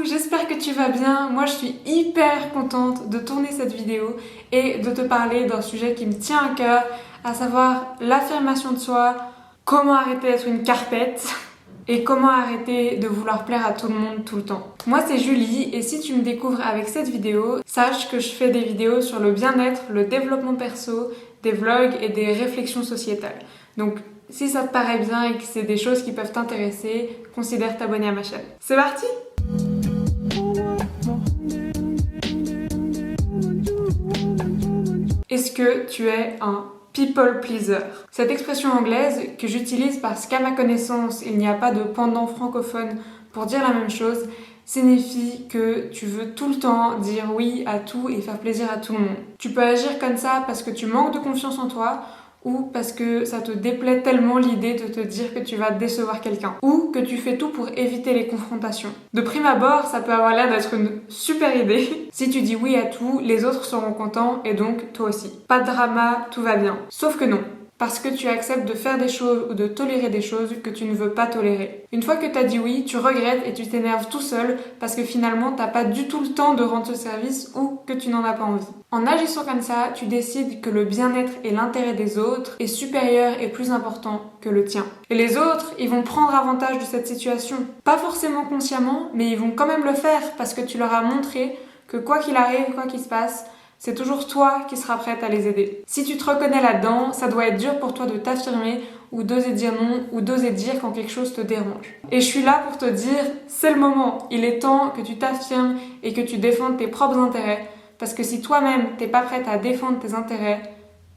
j'espère que tu vas bien. Moi je suis hyper contente de tourner cette vidéo et de te parler d'un sujet qui me tient à cœur, à savoir l'affirmation de soi, comment arrêter d'être une carpette et comment arrêter de vouloir plaire à tout le monde tout le temps. Moi c'est Julie et si tu me découvres avec cette vidéo, sache que je fais des vidéos sur le bien-être, le développement perso, des vlogs et des réflexions sociétales. Donc si ça te paraît bien et que c'est des choses qui peuvent t'intéresser, considère t'abonner à ma chaîne. C'est parti! Est-ce que tu es un people pleaser? Cette expression anglaise que j'utilise parce qu'à ma connaissance, il n'y a pas de pendant francophone pour dire la même chose, signifie que tu veux tout le temps dire oui à tout et faire plaisir à tout le monde. Tu peux agir comme ça parce que tu manques de confiance en toi ou parce que ça te déplaît tellement l'idée de te dire que tu vas décevoir quelqu'un ou que tu fais tout pour éviter les confrontations. De prime abord, ça peut avoir l'air d'être une super idée. Si tu dis oui à tout, les autres seront contents et donc toi aussi. Pas de drama, tout va bien. Sauf que non. Parce que tu acceptes de faire des choses ou de tolérer des choses que tu ne veux pas tolérer. Une fois que t'as dit oui, tu regrettes et tu t'énerves tout seul parce que finalement t'as pas du tout le temps de rendre ce service ou que tu n'en as pas envie. En agissant comme ça, tu décides que le bien-être et l'intérêt des autres est supérieur et plus important que le tien. Et les autres, ils vont prendre avantage de cette situation. Pas forcément consciemment, mais ils vont quand même le faire parce que tu leur as montré que quoi qu'il arrive, quoi qu'il se passe, c'est toujours toi qui seras prête à les aider. Si tu te reconnais là-dedans, ça doit être dur pour toi de t'affirmer ou d'oser dire non ou d'oser dire quand quelque chose te dérange. Et je suis là pour te dire, c'est le moment. Il est temps que tu t'affirmes et que tu défendes tes propres intérêts. Parce que si toi-même t'es pas prête à défendre tes intérêts,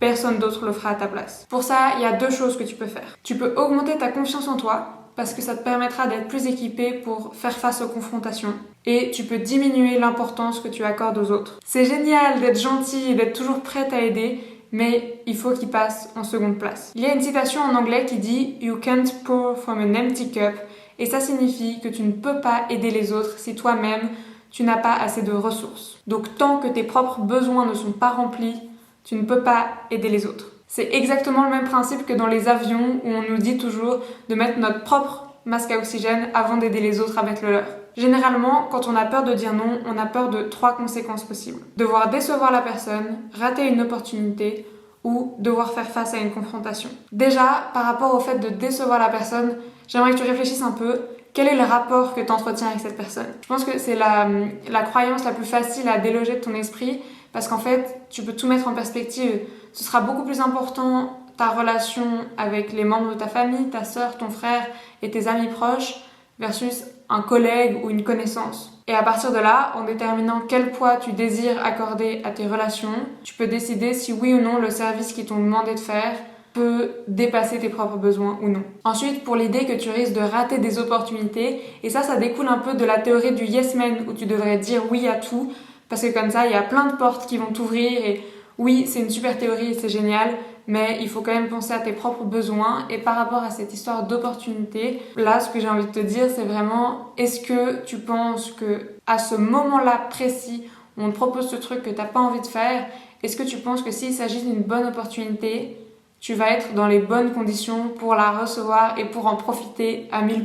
personne d'autre le fera à ta place. Pour ça, il y a deux choses que tu peux faire. Tu peux augmenter ta confiance en toi, parce que ça te permettra d'être plus équipé pour faire face aux confrontations. Et tu peux diminuer l'importance que tu accordes aux autres. C'est génial d'être gentil et d'être toujours prête à aider, mais il faut qu'il passe en seconde place. Il y a une citation en anglais qui dit « You can't pour from an empty cup » et ça signifie que tu ne peux pas aider les autres si toi-même tu n'as pas assez de ressources. Donc tant que tes propres besoins ne sont pas remplis, tu ne peux pas aider les autres. C'est exactement le même principe que dans les avions où on nous dit toujours de mettre notre propre masque à oxygène avant d'aider les autres à mettre le leur. Généralement, quand on a peur de dire non, on a peur de 3 conséquences possibles. Devoir décevoir la personne, rater une opportunité ou devoir faire face à une confrontation. Déjà, par rapport au fait de décevoir la personne, j'aimerais que tu réfléchisses un peu. Quel est le rapport que tu entretiens avec cette personne? Je pense que c'est la croyance la plus facile à déloger de ton esprit parce qu'en fait, tu peux tout mettre en perspective. Ce sera beaucoup plus important ta relation avec les membres de ta famille, ta sœur, ton frère et tes amis proches versus un collègue ou une connaissance. Et à partir de là, en déterminant quel poids tu désires accorder à tes relations, tu peux décider si oui ou non le service qu'ils t'ont demandé de faire peut dépasser tes propres besoins ou non. Ensuite, pour l'idée que tu risques de rater des opportunités, et ça découle un peu de la théorie du yes man où tu devrais dire oui à tout, parce que comme ça, il y a plein de portes qui vont t'ouvrir et oui, c'est une super théorie et c'est génial, mais il faut quand même penser à tes propres besoins. Et par rapport à cette histoire d'opportunité, là, ce que j'ai envie de te dire, c'est vraiment, est-ce que tu penses que à ce moment-là précis, où on te propose ce truc que t'as pas envie de faire, est-ce que tu penses que s'il s'agit d'une bonne opportunité, tu vas être dans les bonnes conditions pour la recevoir et pour en profiter à 1000%?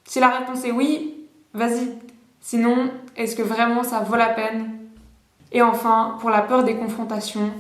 Si la réponse est oui, vas-y. Sinon, est-ce que vraiment ça vaut la peine? Et enfin, pour la peur des confrontations,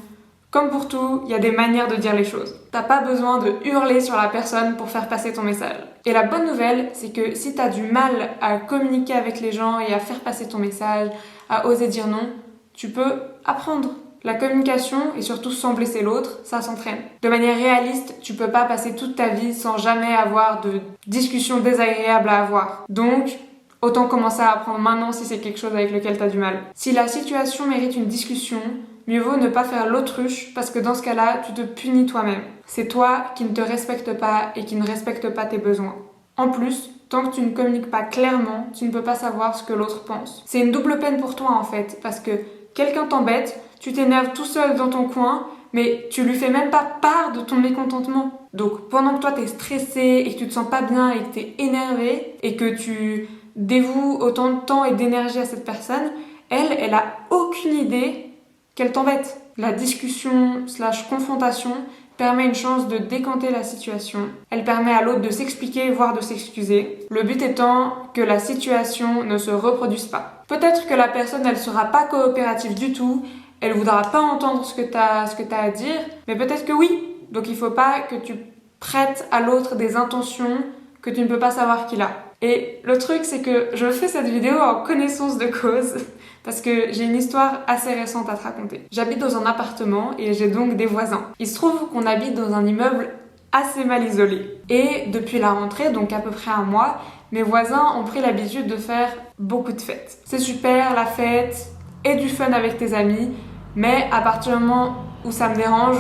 comme pour tout, il y a des manières de dire les choses. T'as pas besoin de hurler sur la personne pour faire passer ton message. Et la bonne nouvelle, c'est que si t'as du mal à communiquer avec les gens et à faire passer ton message, à oser dire non, tu peux apprendre. La communication et surtout sans blesser l'autre, ça s'entraîne. De manière réaliste, tu peux pas passer toute ta vie sans jamais avoir de discussions désagréables à avoir. Donc, autant commencer à apprendre maintenant si c'est quelque chose avec lequel t'as du mal. Si la situation mérite une discussion, mieux vaut ne pas faire l'autruche parce que dans ce cas-là, tu te punis toi-même. C'est toi qui ne te respectes pas et qui ne respecte pas tes besoins. En plus, tant que tu ne communiques pas clairement, tu ne peux pas savoir ce que l'autre pense. C'est une double peine pour toi en fait, parce que quelqu'un t'embête, tu t'énerves tout seul dans ton coin, mais tu lui fais même pas part de ton mécontentement. Donc pendant que toi t'es stressé et que tu te sens pas bien et que t'es énervé et que tu dévoues autant de temps et d'énergie à cette personne, elle a aucune idée qu'elle t'embête. La discussion / confrontation permet une chance de décanter la situation. Elle permet à l'autre de s'expliquer, voire de s'excuser. Le but étant que la situation ne se reproduise pas. Peut-être que la personne, elle sera pas coopérative du tout, elle voudra pas entendre ce que t'as à dire, mais peut-être que oui. Donc il faut pas que tu prêtes à l'autre des intentions que tu ne peux pas savoir qu'il a. Et le truc, c'est que je fais cette vidéo en connaissance de cause, parce que j'ai une histoire assez récente à te raconter. J'habite dans un appartement et j'ai donc des voisins. Il se trouve qu'on habite dans un immeuble assez mal isolé. Et depuis la rentrée, donc à peu près un mois, mes voisins ont pris l'habitude de faire beaucoup de fêtes. C'est super, la fête, et du fun avec tes amis, mais à partir du moment où ça me dérange,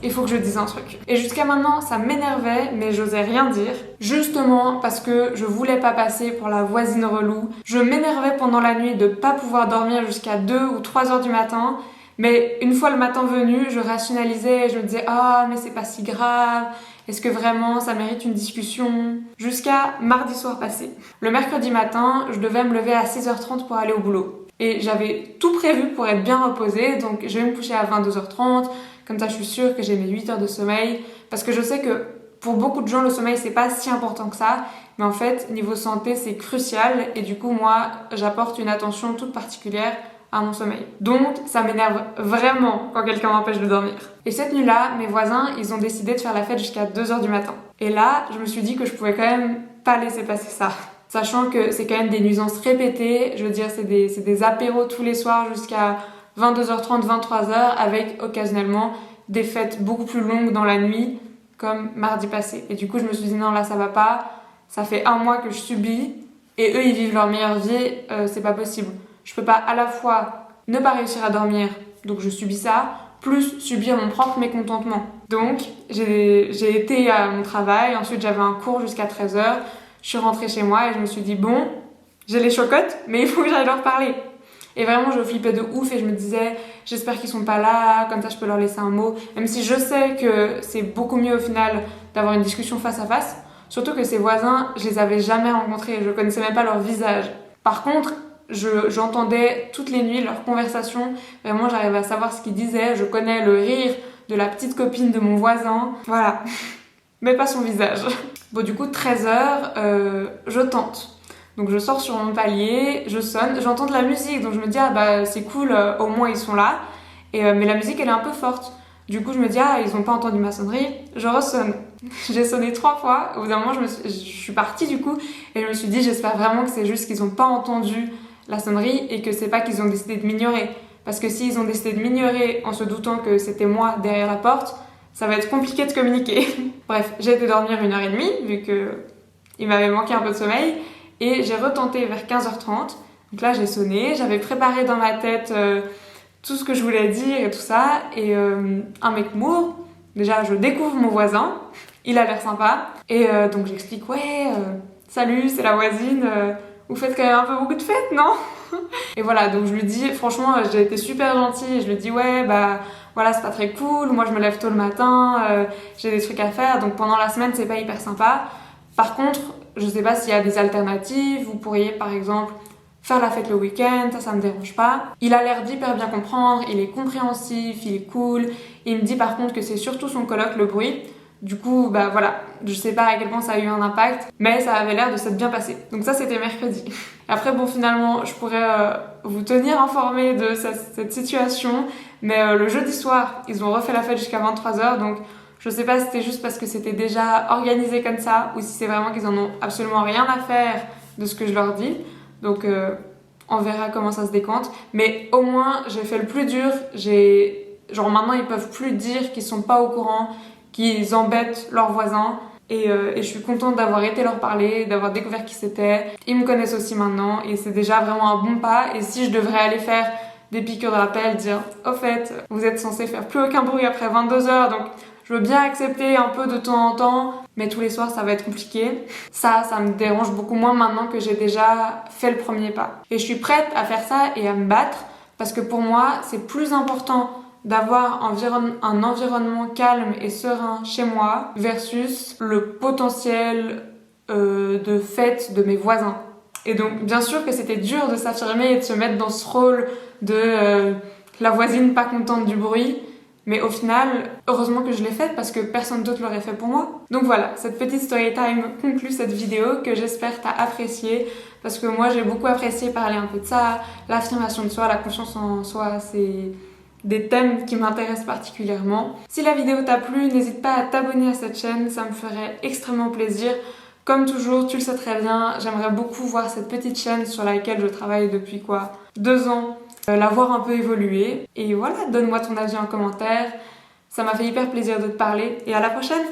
il faut que je dise un truc. Et jusqu'à maintenant, ça m'énervait, mais j'osais rien dire. Justement parce que je voulais pas passer pour la voisine relou. Je m'énervais pendant la nuit de pas pouvoir dormir jusqu'à 2 ou 3 heures du matin. Mais une fois le matin venu, je rationalisais et je me disais « Ah, mais c'est pas si grave. Est-ce que vraiment ça mérite une discussion ?» Jusqu'à mardi soir passé. Le mercredi matin, je devais me lever à 6h30 pour aller au boulot. Et j'avais tout prévu pour être bien reposée, donc je vais me coucher à 22h30. Comme ça, je suis sûre que j'ai mes 8 heures de sommeil. Parce que je sais que pour beaucoup de gens, le sommeil, c'est pas si important que ça. Mais en fait, niveau santé, c'est crucial. Et du coup, moi, j'apporte une attention toute particulière à mon sommeil. Donc, ça m'énerve vraiment quand quelqu'un m'empêche de dormir. Et cette nuit-là, mes voisins, ils ont décidé de faire la fête jusqu'à 2 heures du matin. Et là, je me suis dit que je pouvais quand même pas laisser passer ça. Sachant que c'est quand même des nuisances répétées. Je veux dire, c'est des apéros tous les soirs jusqu'à 22h30, 23h, avec occasionnellement des fêtes beaucoup plus longues dans la nuit, comme mardi passé. Et du coup, je me suis dit non, là, ça va pas. Ça fait un mois que je subis, et eux, ils vivent leur meilleure vie, c'est pas possible. Je peux pas à la fois ne pas réussir à dormir, donc je subis ça, plus subir mon propre mécontentement. Donc, j'ai été à mon travail, ensuite j'avais un cours jusqu'à 13h, je suis rentrée chez moi et je me suis dit bon, j'ai les chocottes, mais il faut que j'aille leur parler. Et vraiment, je flippais de ouf et je me disais, j'espère qu'ils sont pas là, comme ça je peux leur laisser un mot. Même si je sais que c'est beaucoup mieux au final d'avoir une discussion face à face. Surtout que ces voisins, je les avais jamais rencontrés, je connaissais même pas leur visage. Par contre, j'entendais toutes les nuits leurs conversations. Vraiment, j'arrivais à savoir ce qu'ils disaient. Je connais le rire de la petite copine de mon voisin. Voilà. Mais pas son visage. Bon, du coup, 13h, je tente. Donc je sors sur mon palier, je sonne, j'entends de la musique, donc je me dis ah bah c'est cool, au moins ils sont là. Mais la musique elle est un peu forte. Du coup je me dis ah ils ont pas entendu ma sonnerie, je ressonne. J'ai sonné 3 fois, au bout d'un moment je suis partie du coup et je me suis dit j'espère vraiment que c'est juste qu'ils ont pas entendu la sonnerie et que c'est pas qu'ils ont décidé de m'ignorer. Parce que s'ils ont décidé de m'ignorer en se doutant que c'était moi derrière la porte, ça va être compliqué de communiquer. Bref, j'ai été dormir 1h30 vu que il m'avait manqué un peu de sommeil. Et j'ai retenté vers 15h30. Donc là, j'ai sonné. J'avais préparé dans ma tête tout ce que je voulais dire et tout ça. Et un mec m'ouvre. Déjà, je découvre mon voisin. Il a l'air sympa. Et donc, j'explique, ouais, salut, c'est la voisine. Vous faites quand même un peu beaucoup de fêtes, non? Et voilà, donc je lui dis, franchement, j'ai été super gentille. Je lui dis, ouais, bah voilà, c'est pas très cool. Moi, je me lève tôt le matin. J'ai des trucs à faire. Donc pendant la semaine, c'est pas hyper sympa. Par contre, je sais pas s'il y a des alternatives. Vous pourriez, par exemple, faire la fête le week-end. Ça me dérange pas. Il a l'air d'hyper bien comprendre. Il est compréhensif, il est cool. Il me dit par contre que c'est surtout son coloc, le bruit. Du coup, bah voilà, je sais pas à quel point ça a eu un impact, mais ça avait l'air de s'être bien passé. Donc ça, c'était mercredi. Après, bon, finalement, je pourrais vous tenir informé de cette situation, mais le jeudi soir, ils ont refait la fête jusqu'à 23h, donc je sais pas si c'était juste parce que c'était déjà organisé comme ça, ou si c'est vraiment qu'ils en ont absolument rien à faire de ce que je leur dis. Donc on verra comment ça se décante. Mais au moins, j'ai fait le plus dur. Genre maintenant, ils peuvent plus dire qu'ils sont pas au courant, qu'ils embêtent leurs voisins. Et je suis contente d'avoir été leur parler, d'avoir découvert qui c'était. Ils me connaissent aussi maintenant et c'est déjà vraiment un bon pas. Et si je devrais aller faire des piqûres de rappel, dire au fait, vous êtes censé faire plus aucun bruit après 22h, donc je veux bien accepter un peu de temps en temps, mais tous les soirs ça va être compliqué. Ça me dérange beaucoup moins maintenant que j'ai déjà fait le premier pas. Et je suis prête à faire ça et à me battre parce que pour moi c'est plus important d'avoir un environnement calme et serein chez moi versus le potentiel de fête de mes voisins. Et donc bien sûr que c'était dur de s'affirmer et de se mettre dans ce rôle de la voisine pas contente du bruit, Mais au final, heureusement que je l'ai faite parce que personne d'autre l'aurait fait pour moi. Donc voilà, cette petite story time conclut cette vidéo que j'espère t'as appréciée parce que moi j'ai beaucoup apprécié parler un peu de ça, l'affirmation de soi, la confiance en soi, c'est des thèmes qui m'intéressent particulièrement. Si la vidéo t'a plu, n'hésite pas à t'abonner à cette chaîne, ça me ferait extrêmement plaisir. Comme toujours, tu le sais très bien, j'aimerais beaucoup voir cette petite chaîne sur laquelle je travaille depuis 2 ans, la voir un peu évoluer. Et voilà, donne-moi ton avis en commentaire. Ça m'a fait hyper plaisir de te parler et à la prochaine!